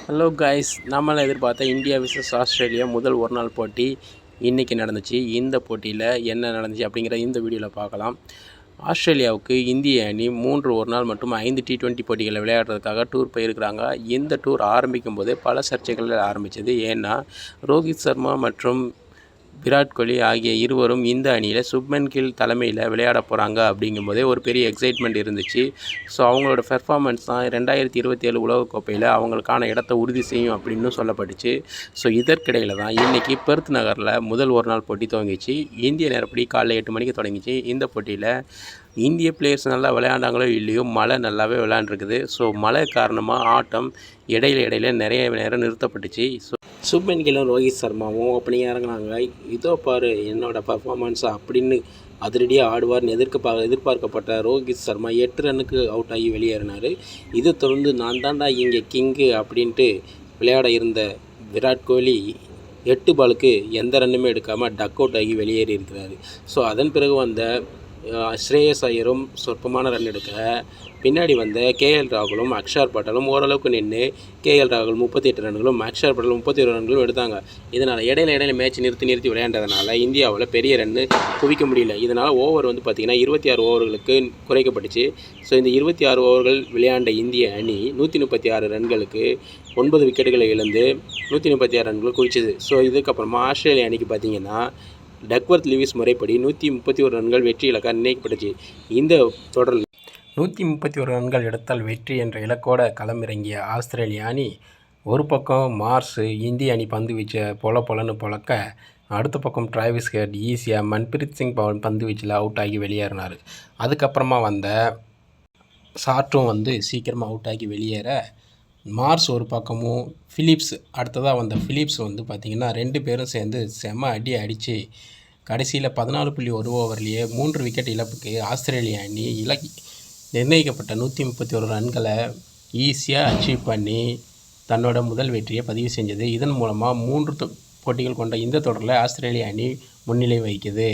Hello guys, நம்மளாம் எதிர்பார்த்த India versus Australia முதல் ஒரு நாள் போட்டி இன்றைக்கி நடந்துச்சு. இந்த போட்டியில் என்ன நடந்துச்சு அப்படிங்கிற இந்த வீடியோவில் பார்க்கலாம். ஆஸ்திரேலியாவுக்கு இந்திய அணி 3 ஒரு நாள் மற்றும் 5 T20 போட்டிகளை விளையாடுறதுக்காக டூர் போயிருக்கிறாங்க. இந்த டூர் ஆரம்பிக்கும் போதே பல சர்ச்சைகள் ஆரம்பித்தது. ஏன்னா ரோஹித் சர்மா மற்றும் விராட் கோலி ஆகிய இருவரும் இந்த அணியில் சுப்மன் கில் தலைமையில் விளையாட போகிறாங்க அப்படிங்கும்போதே ஒரு பெரிய எக்ஸைட்மெண்ட் இருந்துச்சு. ஸோ அவங்களோட பெர்ஃபார்மன்ஸ் தான் 2027 உலகக்கோப்பையில் அவங்களுக்கான இடத்த உறுதி செய்யும் அப்படின்னு சொல்லப்பட்டுச்சு. ஸோ இதற்கிடையில் தான் இன்றைக்கி பெர்த் நகரில் முதல் ஒரு நாள் போட்டி துவங்கிச்சு. இந்திய நேரப்படி காலைல 8 மணிக்கு தொடங்கிச்சு. இந்த போட்டியில் இந்திய பிளேயர்ஸ் நல்லா விளையாண்டாங்களோ இல்லையோ, மழை நல்லாவே விளையாண்டுருக்குது. ஸோ மழை காரணமாக ஆட்டம் இடையில நிறைய நேரம் நிறுத்தப்பட்டுச்சு. சுப்மன் கில்லும் ரோஹித் சர்மாவும் ஓப்பனிங் இறங்கினாங்க. இதோ பாரு என்னோட பர்ஃபார்மன்ஸ் அப்படின்னு அதிரடியாக ஆடுவார்னு எதிர்பார்க்கப்பட்ட ரோஹித் சர்மா 8 ரன்னுக்கு அவுட் ஆகி வெளியேறினார். இதை தொடர்ந்து நான் தாண்டா இங்கே கிங்கு அப்படின்ட்டு விளையாட இருந்த விராட் கோலி 8 பாலுக்கு எந்த ரன்னுமே எடுக்காமல் டக் அவுட் ஆகி வெளியேறி இருக்கிறாரு. ஸோ அதன் பிறகு வந்த ஸ்ரேயஸ் ஐயரும் சொற்பமான ரன் எடுக்க, பின்னாடி வந்த கேஎல் ராகுலும் அக்ஷர் பட்டலும் ஓரளவுக்கு நின்று கேஎல் ராகுல் 38 ரன்களும் அக்ஷர் பட்டல் 31 ரன்களும் எடுத்தாங்க. இதனால் இடையில மேட்ச் நிறுத்தி விளையாண்டதுனால இந்தியாவில் பெரிய ரன்னு குவிக்க முடியல. இதனால் ஓவர் பார்த்திங்கன்னா 26 ஓவர்களுக்கு குறைக்கப்பட்டுச்சு. ஸோ இந்த 26 ஓவர்கள் விளையாண்ட இந்திய அணி 136 ரன்களுக்கு 9 விக்கெட்டுகளை இழந்து 136 ரன்கள் குவிச்சிது. ஸோ இதுக்கப்புறமா ஆஸ்திரேலியா அணிக்கு பார்த்திங்கன்னா டக்வர்த் லூயிஸ் முறைப்படி 131 ரன்கள் வெற்றி இலக்காக நிர்ணயிக்கப்பட்டுச்சு. இந்த தொடரில் 131 ரன்கள் எடுத்தால் வெற்றி என்ற இலக்கோட களமிறங்கிய ஆஸ்திரேலிய அணி ஒரு பக்கம் மார்ஸ் இந்திய அணி பந்து வீச்சை பொலன்னு பொழக்க, அடுத்த பக்கம் டிராவிஸ் ஹெட் ஈஸியாக மன்பிரீத் சிங் பந்து வீச்சில் அவுட் ஆகி வெளியேறினார். அதுக்கப்புறமா வந்த சார்ட்டும் சீக்கிரமாக அவுட் ஆகி வெளியேற, மார்ஸ் ஒரு பக்கமும் ஃபிலிப்ஸ் அடுத்ததாக வந்த ஃபிலிப்ஸ் பார்த்திங்கன்னா 2 பேரும் சேர்ந்து செம அடித்து கடைசியில் 14.1 ஓவர்லேயே 3 விக்கெட் இழப்புக்கு ஆஸ்திரேலிய அணி நிர்ணயிக்கப்பட்ட 131 ரன்களை ஈஸியாக அச்சீவ் பண்ணி தன்னோட முதல் வெற்றியை பதிவு செஞ்சது. இதன் மூலமாக 3 போட்டிகள் கொண்ட இந்த தொடரில் ஆஸ்திரேலிய அணி முன்னிலை வகிக்குது.